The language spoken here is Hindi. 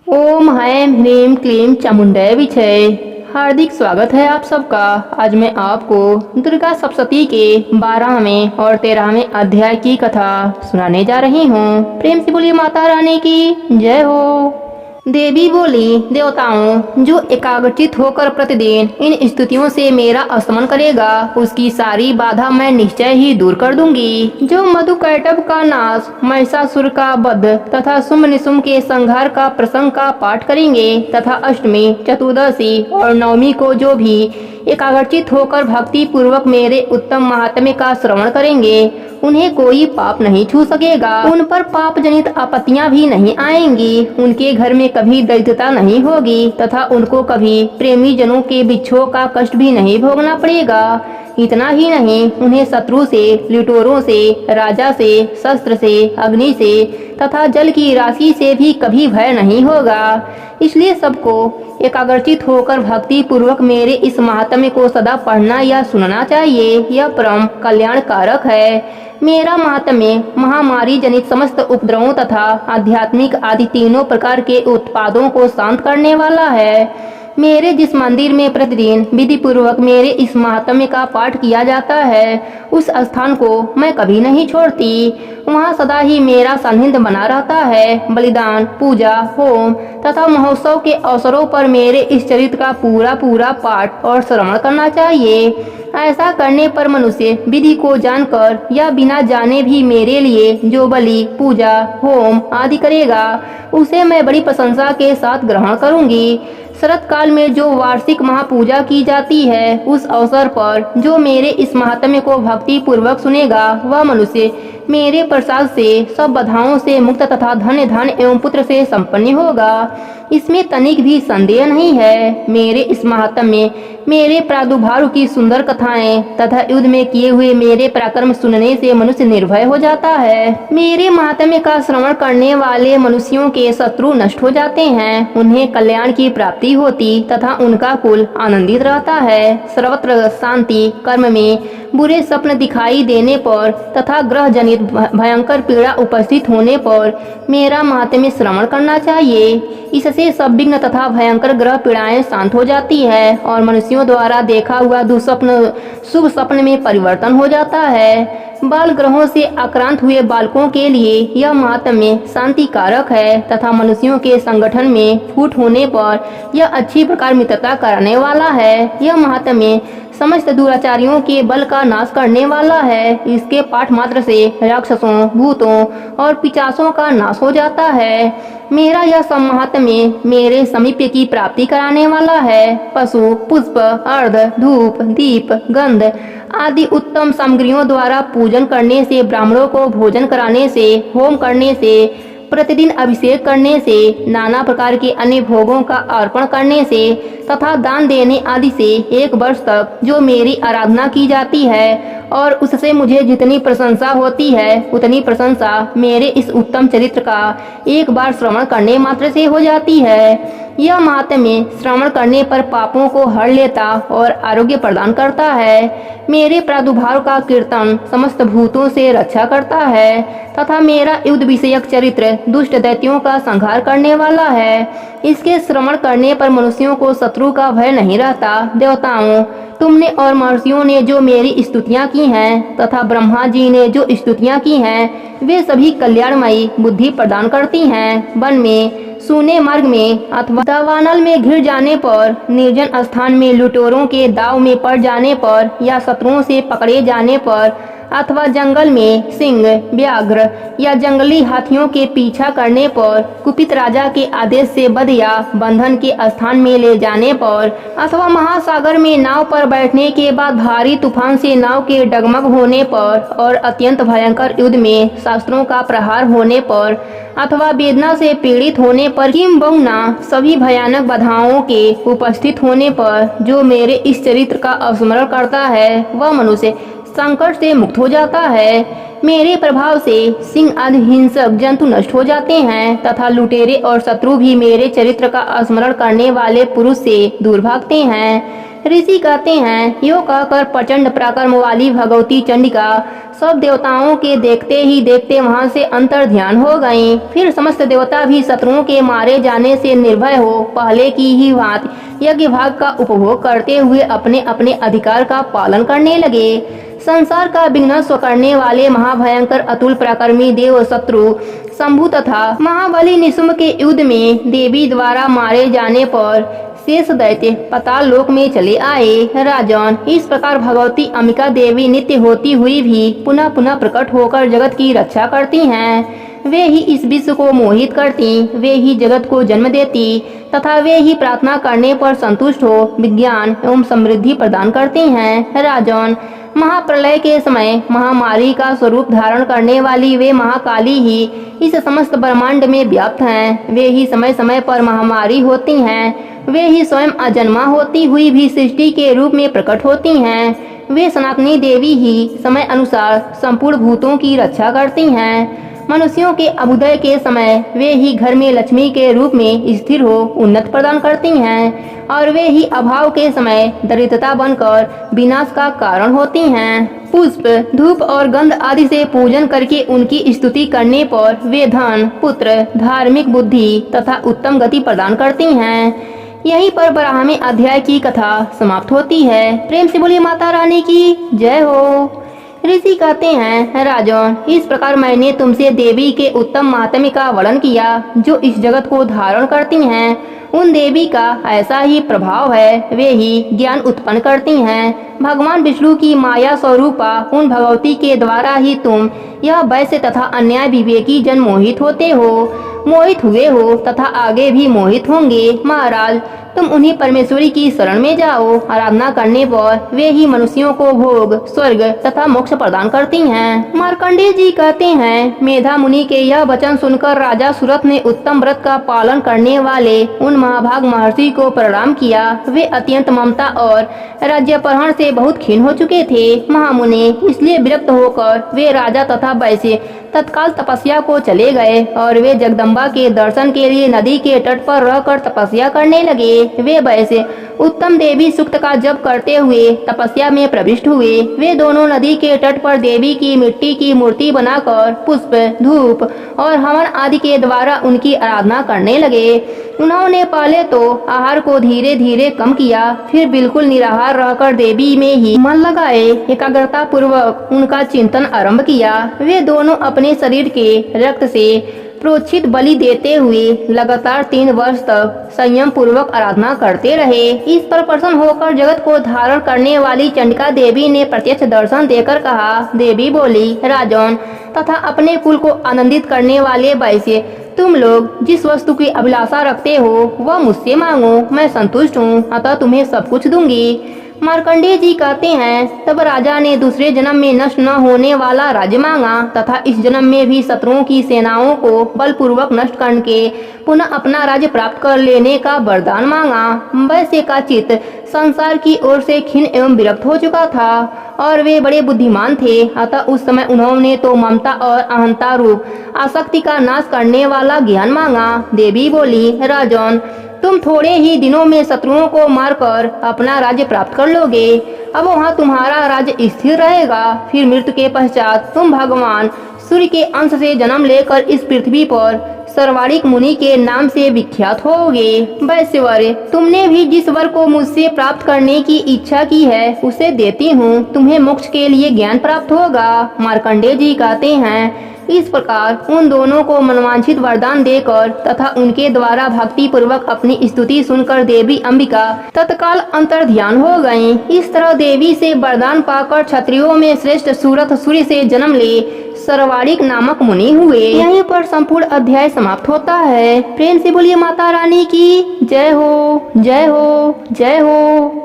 ओम ऐं ह्रीं क्लीं चामुंडै विचे। हार्दिक स्वागत है आप सबका। आज मैं आपको दुर्गा सप्तशती के 12वें और 13वें अध्याय की कथा सुनाने जा रही हूँ। प्रेम से बोलिए माता रानी की जय हो। देवी बोली, देवताओं, जो एकाग्रचित होकर प्रतिदिन इन स्तुतियों से मेरा स्तमन करेगा उसकी सारी बाधा मैं निश्चय ही दूर कर दूंगी। जो मधुकैटभ का नाश, महिषासुर का वध तथा शुंभ निशुंभ के संहार का प्रसंग का पाठ करेंगे तथा अष्टमी, चतुर्दशी और नवमी को जो भी एकाग्रचित होकर भक्ति पूर्वक मेरे उत्तम महात्म्य का श्रवण करेंगे उन्हें कोई पाप नहीं छू सकेगा। उन पर पाप जनित आपत्तियां भी नहीं आएंगी। उनके घर में कभी दरिद्रता नहीं होगी तथा उनको कभी प्रेमी जनों के बिच्छों का कष्ट भी नहीं भोगना पड़ेगा। इतना ही नहीं, उन्हें शत्रु से, लिटोरों से, राजा से, शस्त्र से, अग्नि से तथा जल की राशि से भी कभी भय नहीं होगा। इसलिए सबको एकाग्रचित होकर भक्ति पूर्वक मेरे इस महात्म्य को सदा पढ़ना या सुनना चाहिए। यह परम कल्याण कारक है। मेरा महात्म्य महामारी जनित समस्त उपद्रवों तथा आध्यात्मिक आदि तीनों प्रकार के उत्पादों को शांत करने वाला है। मेरे जिस मंदिर में प्रतिदिन विधि पूर्वक मेरे इस महात्म्य का पाठ किया जाता है उस स्थान को मैं कभी नहीं छोड़ती। वहाँ सदा ही मेरा सानिध्य बना रहता है। बलिदान, पूजा, होम तथा महोत्सव के अवसरों पर मेरे इस चरित्र का पूरा पाठ और श्रवण करना चाहिए। ऐसा करने पर मनुष्य विधि को जानकर या बिना जाने भी मेरे लिए जो बलि, पूजा, होम आदि करेगा उसे मैं बड़ी प्रशंसा के साथ ग्रहण करूंगी। शरत काल में जो वार्षिक महापूजा की जाती है उस अवसर पर जो मेरे इस महात्म्य को भक्ति पूर्वक सुनेगा वह मनुष्य मेरे प्रसाद से सब बाधाओं से मुक्त तथा धन्य धन एवं पुत्र से संपन्न होगा। इसमें तनिक भी संदेह नहीं है। मेरे इस महात्म्य, मेरे प्रादुर्भाव की सुंदर कथाएं तथा युद्ध में किए हुए मेरे पराक्रम सुनने से मनुष्य निर्भय हो जाता है। मेरे महात्म्य का श्रवण करने वाले मनुष्यों के शत्रु नष्ट हो जाते हैं, उन्हें कल्याण की प्राप्ति होती तथा उनका कुल आनंदित रहता है। सर्वत्र शांति, कर्म में बुरे स्वप्न दिखाई देने पर तथा ग्रह जनित भयंकर पीड़ा उपस्थित होने पर मेरा महात्म्य श्रवण करना चाहिए। इससे सब विघ्न तथा भयंकर ग्रह पीड़ाएं शांत हो जाती है और मनुष्यों द्वारा देखा हुआ दुस्वप्न शुभ स्वप्न में परिवर्तन हो जाता है। बाल ग्रहों से आक्रांत हुए बालकों के लिए यह महात्म्य शांति कारक है तथा मनुष्यों के संगठन में फूट होने पर यह अच्छी प्रकार मित्रता कराने वाला है। यह महात्म्य समस्त दुराचारियों के बल का नाश करने वाला है। इसके पाठ मात्र से राक्षसों, भूतों और पिशाचों का नाश हो जाता है। मेरा यह सब महात्म्य मेरे समीप्य की प्राप्ति कराने वाला है। पशु, पुष्प, अर्ध, धूप, दीप, गंध आदि उत्तम सामग्रियों द्वारा पूजन करने से, ब्राह्मणों को भोजन कराने से, होम करने से, प्रतिदिन अभिषेक करने से, नाना प्रकार के अन्य भोगों का अर्पण करने से तथा दान देने आदि से 1 वर्ष तक जो मेरी आराधना की जाती है और उससे मुझे जितनी प्रशंसा होती है उतनी प्रशंसा मेरे इस उत्तम चरित्र का एक बार श्रवण करने मात्र से हो जाती है। यह महात्म्य श्रवण करने पर पापों को हर लेता और आरोग्य प्रदान करता है। मेरे प्रादुर्भाव का कीर्तन समस्त भूतों से रक्षा करता है तथा मेरा युद्ध विषयक चरित्र दुष्ट दैत्यों का संहार करने वाला है। इसके श्रवण करने पर मनुष्यों को शत्रु का भय नहीं रहता। देवताओं, तुमने और महर्षियों ने जो मेरी स्तुतियां की हैं तथा ब्रह्मा जी ने जो स्तुतियां की हैं वे सभी कल्याणमयी बुद्धि प्रदान करती हैं। वन में, सूने मार्ग में अथवा दावानल में घिर जाने पर, निर्जन स्थान में लुटेरों के दाव में पड़ जाने पर या शत्रुओं से पकड़े जाने पर अथवा जंगल में सिंह, व्याघ्र या जंगली हाथियों के पीछा करने पर, कुपित राजा के आदेश से वध या बंधन के स्थान में ले जाने पर अथवा महासागर में नाव पर बैठने के बाद भारी तूफान से नाव के डगमग होने पर और अत्यंत भयंकर युद्ध में शास्त्रों का प्रहार होने पर अथवा वेदना से पीड़ित होने पर, किंबहुना सभी भयानक बाधाओं के उपस्थित होने पर जो मेरे इस चरित्र का स्मरण करता है वह मनुष्य संकट से मुक्त हो जाता है। मेरे प्रभाव से सिंह आदि हिंसक जंतु नष्ट हो जाते हैं तथा लुटेरे और शत्रु भी मेरे चरित्र का स्मरण करने वाले पुरुष से दूर भागते हैं। ऋषि कहते हैं, यो कहकर प्रचंड पराक्रम वाली भगवती चंडिका सब देवताओं के देखते ही देखते वहां से अंतर ध्यान हो गईं। फिर समस्त देवता भी शत्रुओं के मारे जाने से निर्भय हो पहले की ही भांति यज्ञ भाग का उपभोग करते हुए अपने अपने अधिकार का पालन करने लगे। संसार का विघ्नस्व करने वाले महाभयंकर अतुल पराक्रमी देव शत्रु शंभु तथा महाबली निशुंभ के युद्ध में देवी द्वारा मारे जाने पर शेष दैत्य पाताल लोक में चले आए। राजन, इस प्रकार भगवती अंबिका देवी नित्य होती हुई भी पुनः पुनः प्रकट होकर जगत की रक्षा करती हैं। वे ही इस विश्व को मोहित करती, वे ही जगत को जन्म देती तथा वे ही प्रार्थना करने पर संतुष्ट हो विज्ञान एवं समृद्धि प्रदान करती हैं। राजन, महाप्रलय के समय महामारी का स्वरूप धारण करने वाली वे महाकाली ही इस समस्त ब्रह्मांड में व्याप्त हैं। वे ही समय समय पर महामारी होती हैं। वे ही स्वयं अजन्मा होती हुई भी सृष्टि के रूप में प्रकट होती हैं। वे सनातनी देवी ही समय अनुसार संपूर्ण भूतों की रक्षा करती हैं। मनुष्यों के अभ्युदय के समय वे ही घर में लक्ष्मी के रूप में स्थिर हो उन्नत प्रदान करती हैं और वे ही अभाव के समय दरिद्रता बनकर विनाश का कारण होती हैं। पुष्प, धूप और गंध आदि से पूजन करके उनकी स्तुति करने पर वे धन, पुत्र, धार्मिक बुद्धि तथा उत्तम गति प्रदान करती हैं। यहीं पर 12वें अध्याय की कथा समाप्त होती है। प्रेम से बोलिए माता रानी की जय हो। ऋषि कहते हैं, राजन, इस प्रकार मैंने तुमसे देवी के उत्तम महात्म्य का वर्णन किया जो इस जगत को धारण करती हैं। उन देवी का ऐसा ही प्रभाव है, वे ही ज्ञान उत्पन्न करती हैं। भगवान विष्णु की माया स्वरूपा उन भगवती के द्वारा ही तुम यह वैश्य तथा अन्याय विवेकी जन मोहित होते हो, मोहित हुए हो तथा आगे भी मोहित होंगे। महाराज, तुम उन्हीं परमेश्वरी की शरण में जाओ। आराधना करने पर वे ही मनुष्यों को भोग, स्वर्ग तथा मोक्ष प्रदान करती हैं। मार्कंडेय जी कहते हैं, मेधा मुनि के यह वचन सुनकर राजा सुरथ ने उत्तम व्रत का पालन करने वाले उन महाभाग महर्षि को प्रणाम किया। वे अत्यंत ममता और राज्यापहरण से बहुत खीन हो चुके थे। महामुनि, इसलिए विरक्त होकर वे राजा तथा वैश्य तत्काल तपस्या को चले गए और वे जगदम्बा के दर्शन के लिए नदी के तट पर रहकर तपस्या करने लगे। वे वैसे उत्तम देवी सूक्त का जप करते हुए तपस्या में प्रविष्ट हुए। वे दोनों नदी के तट पर देवी की मिट्टी की मूर्ति बनाकर पुष्प, धूप और हवन आदि के द्वारा उनकी आराधना करने लगे। उन्होंने पहले तो आहार को धीरे धीरे कम किया, फिर बिल्कुल निराहार रहकर देवी में ही मन लगाए एकाग्रता पूर्वक उनका चिंतन आरंभ किया। वे दोनों अपने शरीर के रक्त से प्रोक्षित बलि देते हुए लगातार 3 वर्ष तक संयम पूर्वक आराधना करते रहे। इस पर प्रसन्न होकर जगत को धारण करने वाली चंडिका देवी ने प्रत्यक्ष दर्शन देकर कहा। देवी बोली, राजन तथा अपने कुल को आनंदित करने वाले वैश्य, तुम लोग जिस वस्तु की अभिलाषा रखते हो वह मुझसे मांगो, मैं संतुष्ट हूँ, अतः तुम्हें सब कुछ दूंगी। मार्कंडेय जी कहते हैं, तब राजा ने दूसरे जन्म में नष्ट न होने वाला राज्य मांगा तथा इस जन्म में भी शत्रुओं की सेनाओं को बलपूर्वक नष्ट करके पुनः अपना राज्य प्राप्त कर लेने का वरदान मांगा। वैश्य का चित्त संसार की ओर से खिन्न एवं विरक्त हो चुका था और वे बड़े बुद्धिमान थे, अतः उस समय उन्होंने तो ममता और अहंता रूप आसक्ति का नाश करने वाला ज्ञान मांगा। देवी बोली, राजन, तुम थोड़े ही दिनों में शत्रुओं को मारकर अपना राज्य प्राप्त कर लोगे। अब वहाँ तुम्हारा राज्य स्थिर रहेगा। फिर मृत्यु के पश्चात तुम भगवान सूर्य के अंश से जन्म लेकर इस पृथ्वी पर सर्वारिक मुनि के नाम से विख्यात होगे। वैश्यवर, तुमने भी जिस वर को मुझसे प्राप्त करने की इच्छा की है उसे देती हूँ, तुम्हें मोक्ष के लिए ज्ञान प्राप्त होगा। मार्कंडेय जी कहते हैं, इस प्रकार उन दोनों को मनवांछित वरदान देकर तथा उनके द्वारा भक्ति पूर्वक अपनी स्तुति सुनकर देवी अंबिका तत्काल अंतर ध्यान हो गयीं। इस तरह देवी से वरदान पाकर क्षत्रियों में श्रेष्ठ सूरथ सूर्य से जन्म ले सर्वारिक नामक मुनि हुए। यहीं पर संपूर्ण अध्याय समाप्त होता है। प्रेम से बोलिए माता रानी की जय हो, जय हो, जय हो।